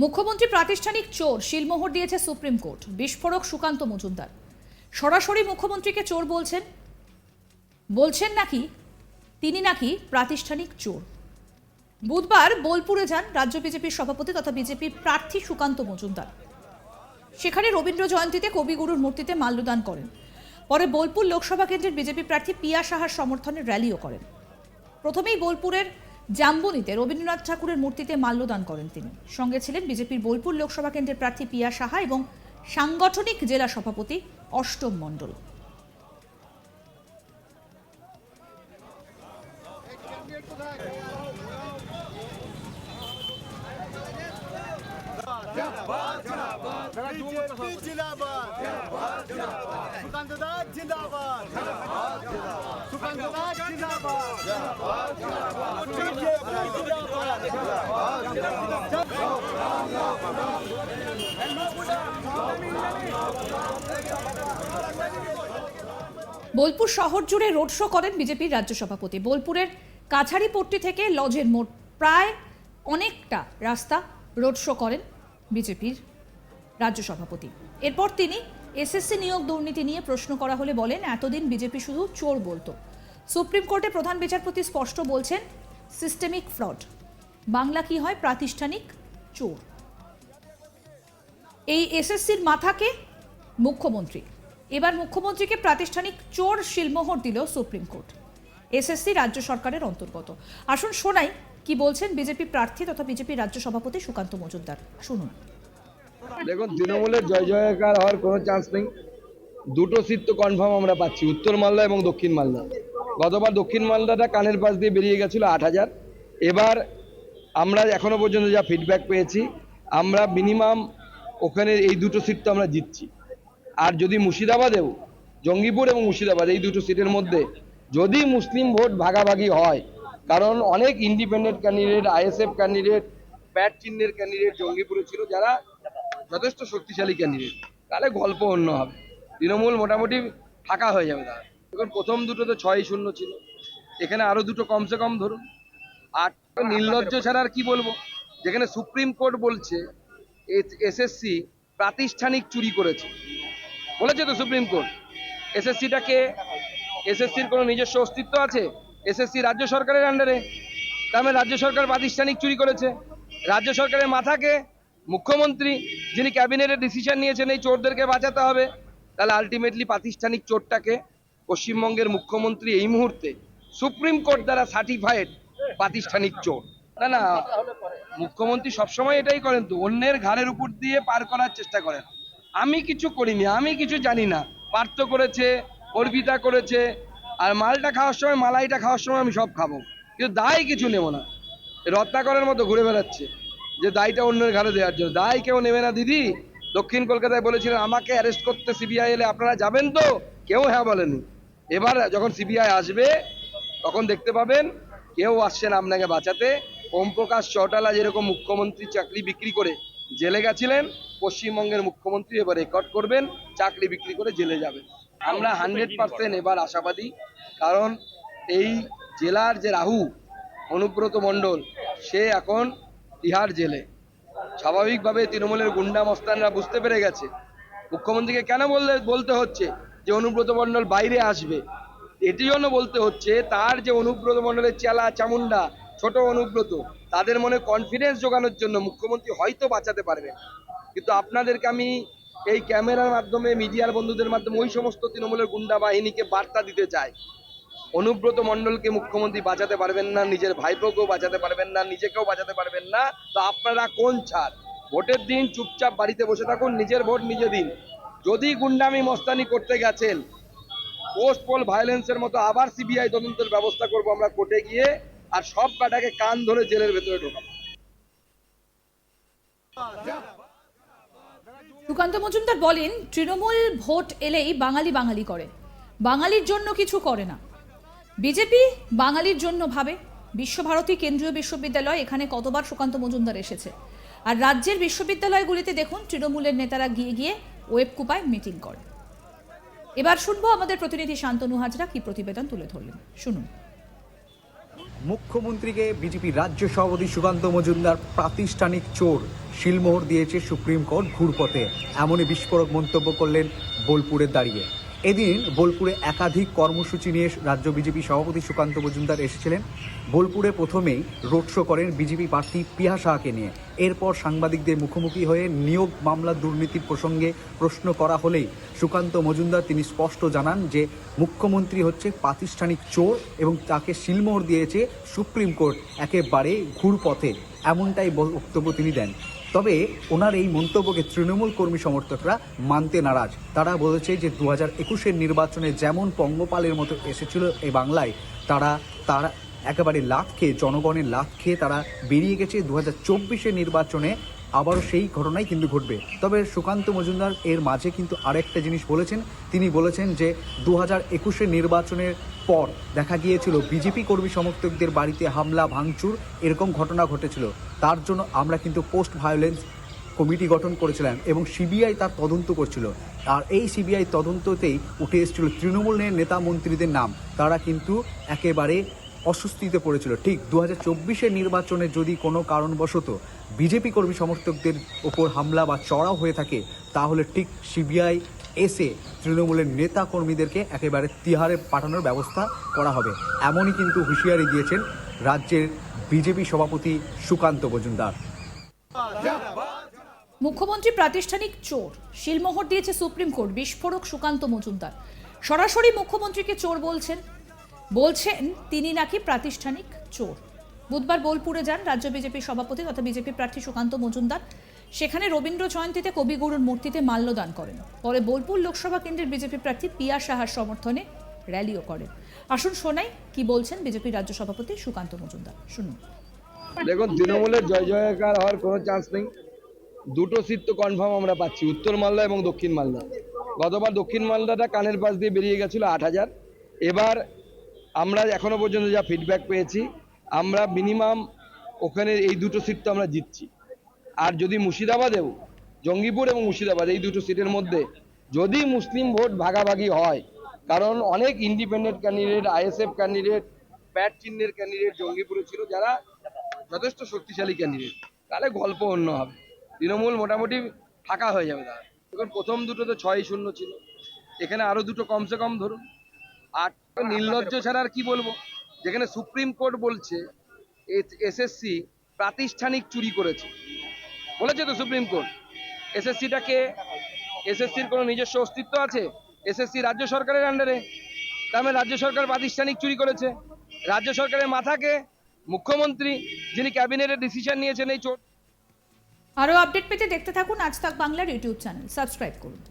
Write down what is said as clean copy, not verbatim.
মুখ্যমন্ত্রী প্রাতিষ্ঠানিক চোর শিলমোহর দিয়েছে সুপ্রিম কোর্ট। বিস্ফোরক সুকান্ত মজুমদার সরাসরি মুখ্যমন্ত্রীকে চোর বলছেন নাকি তিনি নাকি প্রাতিষ্ঠানিক চোর। বুধবার বোলপুরে যান রাজ্য বিজেপির সভাপতি তথা বিজেপির প্রার্থী সুকান্ত মজুমদার। সেখানে রবীন্দ্র জয়ন্তীতে কবিগুরুর মূর্তিতে মাল্যদান করেন। পরে বোলপুর লোকসভা কেন্দ্রের বিজেপি প্রার্থী পিয়া সাহার সমর্থনে র্যালিও করেন। প্রথমেই বোলপুরের জাম্বনিতে রবীন্দ্রনাথ ঠাকুরের মূর্তিতে মাল্যদান করেন তিনি। সঙ্গে ছিলেন বিজেপির বোলপুর লোকসভা কেন্দ্রের প্রার্থী পিয়া সাহা এবং সাংগঠনিক জেলা সভাপতি অষ্টম মণ্ডল। বোলপুর শহর জুড়ে রোড শো করেন বিজেপির রাজ্য সভাপতি। বোলপুরের কাছারিপট্টি থেকে লজের মোড় প্রায় অনেকটা রাস্তা রোড শো করেন বিজেপির রাজ্য সভাপতি। এরপর তিনি এসএসসি নিয়োগ দুর্নীতি নিয়ে প্রশ্ন করা হলে বলেন, এতদিন বিজেপি শুধু চোর বলতো। সুপ্রিম কোর্টে প্রধান বিচারপতি স্পষ্ট বলছেন সিস্টেমিক ফ্রড। বাংলা কি হয়? প্রাতিষ্ঠানিক চোর। এই এসএসসির মাথাকে মুখ্যমন্ত্রী। এবার মুখ্যমন্ত্রীকে প্রাতিষ্ঠানিক চোর শিলমোহর দিল সুপ্রিম কোর্ট। এসএসসি রাজ্য সরকারের অন্তর্গত। আসুন শোনাই কি বলছেন বিজেপি প্রার্থী তথা বিজেপি রাজ্য সভাপতি সুকান্ত মজুমদার। শুনুন। দেখুন, তৃণমূলের জয় জয়কার হওয়ার কোনো চান্স নেই। দুটো সিট তো কনফার্ম আমরা পাচ্ছি, উত্তর মালদা এবং দক্ষিণ মালদা। গতবার দক্ষিণ মালদাটা কানের পাশ দিয়ে বেরিয়ে গেছিল 8,000। এবার আমরা এখনো পর্যন্ত যা ফিডব্যাক পেয়েছি, আমরা মিনিমাম ওখানে এই দুটো সিট তো আমরা জিতছি। আর যদি মুর্শিদাবাদেও, জঙ্গিপুর এবং মুর্শিদাবাদ এই দুটো সিটের মধ্যে যদি মুসলিম ভোট ভাগাভাগি হয়, কারণ অনেক ইন্ডিপেন্ডেন্ট ক্যান্ডিডেট, আইএসএফ ক্যান্ডিডেট, প্যাট চিহ্নের ক্যান্ডিডেট জঙ্গিপুরে ছিল, যারা যথেষ্ট শক্তিশালী ক্যান্ডিডেট, তাহলে গল্প অন্য হবে। তৃণমূল মোটামুটি ফাঁকা হয়ে যাবে তারা। এখন প্রথম দুটো তো 6-0 ছিল, এখানে আরো দুটো কমসে কম ধরুন 8। নির্লজ্জ ছাড়া আর কি বলবো, যেখানে সুপ্রিম কোর্ট বলছে এসএসসি প্রাতিষ্ঠানিক চুরি করেছে, বলেছে তো সুপ্রিম কোর্ট। এসএসসিটাকে, এসএসসির কোনো নিজস্ব অস্তিত্ব আছে? এসএসসি রাজ্য সরকারের আন্ডারে, তার মানে রাজ্য সরকার প্রাতিষ্ঠানিক চুরি করেছে। রাজ্য সরকারের মাথাকে মুখ্যমন্ত্রী, যিনি ক্যাবিনেটের ডিসিশন নিয়েছেন এই চোরদেরকে বাঁচাতে হবে, তাহলে আলটিমেটলি প্রাতিষ্ঠানিক চোরটাকে পশ্চিমবঙ্গের মুখ্যমন্ত্রী এই মুহূর্তে সুপ্রিম কোর্ট দ্বারা সার্টিফাইড প্রাতিষ্ঠানিক চোর। না না, মুখ্যমন্ত্রী সবসময় এটাই করেন, তো অন্যের ঘাড়ের উপর দিয়ে পার করার চেষ্টা করেন। আমি কিছু করিনি, আমি কিছু জানি না। পার্থ করেছে, অর্পিতা করেছে, আর মালটা খাওয়ার সময়, মালাইটা খাওয়ার সময় আমি সব খাবো, কিন্তু দায় কিছু নেব না। রত্নাকরের মতো ঘুরে বেড়াচ্ছে যে দায়টা অন্যের ঘাড়ে দেওয়ার জন্য। দায় কেউ নেবে না দিদি। দক্ষিণ কলকাতায় বলেছিলেন আমাকে অ্যারেস্ট করতে সিবিআই এলে আপনারা যাবেন তো, কেউ হ্যাঁ বলেনি। এবার যখন সিবিআই আসবে তখন দেখতে পাবেন কেউ আসছেন আপনাকে বাঁচাতে। ওম প্রকাশ চৌটালা যেরকম মুখ্যমন্ত্রী চাকরি বিক্রি করে জেলে গেছিলেন, পশ্চিমবঙ্গের মুখ্যমন্ত্রী এবার রেকর্ড করবেন, চাকরি বিক্রি করে জেলে যাবেন। আমরা 100% এবার আশাবাদী, কারণ এই জেলার যে রাহু অনুব্রত মণ্ডল, সে এখন তিহার জেলে। স্বাভাবিকভাবে তৃণমূলের গুন্ডা মস্তানরা বুঝতে পেরে গেছে মুখ্যমন্ত্রীকে কেন বলতে হচ্ছে যে অনুব্রত মণ্ডল বাইরে আসবে। এটি জন্য বলতে হচ্ছে, তার যে অনুব্রত মণ্ডলের চেলা চামুন্ডা ছোট অনুব্রত, তাদের মনে কনফিডেন্স জোগানোর জন্য মুখ্যমন্ত্রী হয়তো বাঁচাতে পারবেন। কিন্তু আপনাদেরকে আমি এই ক্যামেরার মাধ্যমে, মিডিয়ার বন্ধুদের মাধ্যমে ওই সমস্ত তৃণমূলের গুন্ডা বাহিনীকে বার্তা দিতে চাই, অনুব্রত মণ্ডলকে মুখ্যমন্ত্রী বাঁচাতে পারবেন না, নিজের ভাইপোকেও বাঁচাতে পারবেন না, নিজেকেও বাঁচাতে পারবেন না। তো আপনারা কোন ছাড়? ভোটের দিন চুপচাপ বাড়িতে বসে থাকুন, নিজের ভোট নিজে দিন। যদি গুন্ডামি মস্তানি করতে গেছেন, পোস্ট পোল ভায়োলেন্সের মতো আবার সিবিআই তদন্তের ব্যবস্থা করব আমরা কোর্টে গিয়ে, আর সব কাটাকে কান ধরে জেলের ভেতরে ঢোকাবো। সুকান্ত মজুমদার বলেন, তৃণমূল ভোট এলেই বাঙালি বাঙালি করে, বাঙালির জন্য কিছু করে না। বিজেপি বাঙালির জন্য ভাবে। বিশ্বভারতী কেন্দ্রীয় বিশ্ববিদ্যালয়, এখানে কতবার সুকান্ত মজুমদার এসেছে। আর রাজ্যের বিশ্ববিদ্যালয়গুলিতে দেখুন তৃণমূলের নেতারা গিয়ে গিয়ে ওয়েবকুপায় মিটিং করে। এবার শুনবো আমাদের প্রতিনিধি শান্তনু হাজরা কি প্রতিবেদন তুলে ধরলেন, শুনুন। মুখ্যমন্ত্রীকে বিজেপি রাজ্য সভাপতি সুকান্ত মজুমদার প্রাতিষ্ঠানিক চোর শিলমোহর দিয়েছে সুপ্রিম কোর্ট ঘুরপথে, এমনই বিস্ফোরক মন্তব্য করলেন বোলপুরে দাঁড়িয়ে। এদিন বোলপুরে একাধিক কর্মসূচি নিয়ে রাজ্য বিজেপি সভাপতি সুকান্ত মজুমদার এসেছিলেন। বোলপুরে প্রথমেই রোড শো করেন বিজেপি প্রার্থী পিয়া সাহাকে নিয়ে। এরপর সাংবাদিকদের মুখোমুখি হয়ে নিয়োগ মামলা দুর্নীতির প্রসঙ্গে প্রশ্ন করা হলেই সুকান্ত মজুমদার তিনি স্পষ্ট জানান যে মুখ্যমন্ত্রী হচ্ছে প্রাতিষ্ঠানিক চোর এবং তাকে শিলমোহর দিয়েছে সুপ্রিম কোর্ট একেবারে ঘুরপথে, এমনটাই বক্তব্য তিনি দেন। তবে ওনার এই মন্তব্যকে তৃণমূল কর্মী সমর্থকরা মানতে নারাজ। তারা বলেছে যে 2021-এর নির্বাচনে যেমন পঙ্গপালের মতো এসেছিল এই বাংলায়, তারা একেবারে লাথ খেয়ে, জনগণের লাথ খেয়ে তারা বেরিয়ে গেছে। 2024-এর নির্বাচনে আবারও সেই ঘটনাই কিন্তু ঘটবে। তবে সুকান্ত মজুমদার এর মাঝে কিন্তু আরেকটা জিনিস বলেছেন। তিনি বলেছেন যে 2021-এর নির্বাচনের পর দেখা গিয়েছিল বিজেপি কর্মী সমর্থকদের বাড়িতে হামলা ভাঙচুর এরকম ঘটনা ঘটেছিল। তার জন্য আমরা কিন্তু পোস্ট ভায়োলেন্স কমিটি গঠন করেছিলাম এবং সিবিআই তার তদন্ত করছিল। আর এই সিবিআই তদন্ততেই উঠে এসেছিল তৃণমূলের নেতা মন্ত্রীদের নাম। তারা কিন্তু একেবারে অস্বস্তিতে পড়েছিল। ঠিক 2024-এর নির্বাচনে যদি কোনো কারণবশত বিজেপি কর্মী সমর্থকদের ওপর হামলা বা চড়াও হয়ে থাকে, তাহলে ঠিক সিবিআই এসে তৃণমূলের নেতা কর্মীদেরকে একেবারে তিহারে পাঠানোর ব্যবস্থা করা হবে, এমনই কিন্তু হুঁশিয়ারি দিয়েছেন রাজ্যের বিজেপি সভাপতি সুকান্ত মজুমদার। মুখ্যমন্ত্রী প্রাতিষ্ঠানিক চোর, শিলমোহর দিয়েছে সুপ্রিম কোর্ট, বিস্ফোরক সুকান্ত মজুমদার। সরাসরি মুখ্যমন্ত্রীকে চোর বলছেন তিনি নাকি প্রাতিষ্ঠানিক চোর। বুধবার বোলপুরে যান রাজ্য বিজেপির সভাপতি তথা বিজেপি প্রার্থী সুকান্ত মজুমদার। সেখানে রবীন্দ্র জয়ন্তীতে কবিগুরুর মূর্তিতে মাল্যদান করেন। পরে বোলপুর লোকসভা কেন্দ্রের বিজেপি প্রার্থী পিয়া সাহার সমর্থনে র্যালিও করেন। আসুন শোনাই কি বলছেন বিজেপির রাজ্য সভাপতি সুকান্ত মজুমদার, শুনুন। দেখুন, তৃণমূলের জয় জয়কার হওয়ার কোনো চান্স নেই। দুটো সিট তো কনফার্ম আমরা পাচ্ছি, উত্তর মালদা এবং দক্ষিণ মালদা। গতবার দক্ষিণ মালদাটা কানের পাশ দিয়ে বেরিয়ে গেছিল 8,000। এবার আমরা এখনো পর্যন্ত যা ফিডব্যাক পেয়েছি, আমরা মিনিমাম ওখানে এই দুটো সিট তো আমরা জিতছি। আর যদি মুর্শিদাবাদেও, জঙ্গিপুর এবং মুর্শিদাবাদ এই দুটো সিটের মধ্যে যদি মুসলিম ভোট ভাগাভাগি হয়, কারণ অনেক ইন্ডিপেন্ডেন্ট ক্যান্ডিডেট, আইএসএফ ক্যান্ডিডেট, প্যাট চিহ্নের ক্যান্ডিডেট জঙ্গিপুরে ছিল, যারা যথেষ্ট শক্তিশালী ক্যান্ডিডেট, তাহলে গল্প অন্য হবে। তৃণমূল মোটামুটি ফাঁকা হয়ে যাবে তারা। এখন প্রথম দুটো তো 6-0 ছিল, এখানে আরো দুটো কমসে কম ধরুন 8। নির্লজ্জ ছাড়া আর কি বলবো, যেখানে সুপ্রিম কোর্ট বলছে এসএসসি প্রাতিষ্ঠানিক চুরি করেছে, বলেছে তো সুপ্রিম কোর্ট। এসএসসিটাকে, এসএসসির কোনো নিজস্ব অস্তিত্ব আছে? এসএসসি রাজ্য সরকারের আন্ডারে, তার মানে রাজ্য সরকার প্রাতিষ্ঠানিক চুরি করেছে। রাজ্য সরকারের মাথাকে মুখ্যমন্ত্রী, যিনি ক্যাবিনেটের ডিসিশন নিয়েছেন এই চোর। আরও আপডেট পেতে দেখতে থাকুন আজ তাক বাংলার ইউটিউব চ্যানেল, সাবস্ক্রাইব করুন।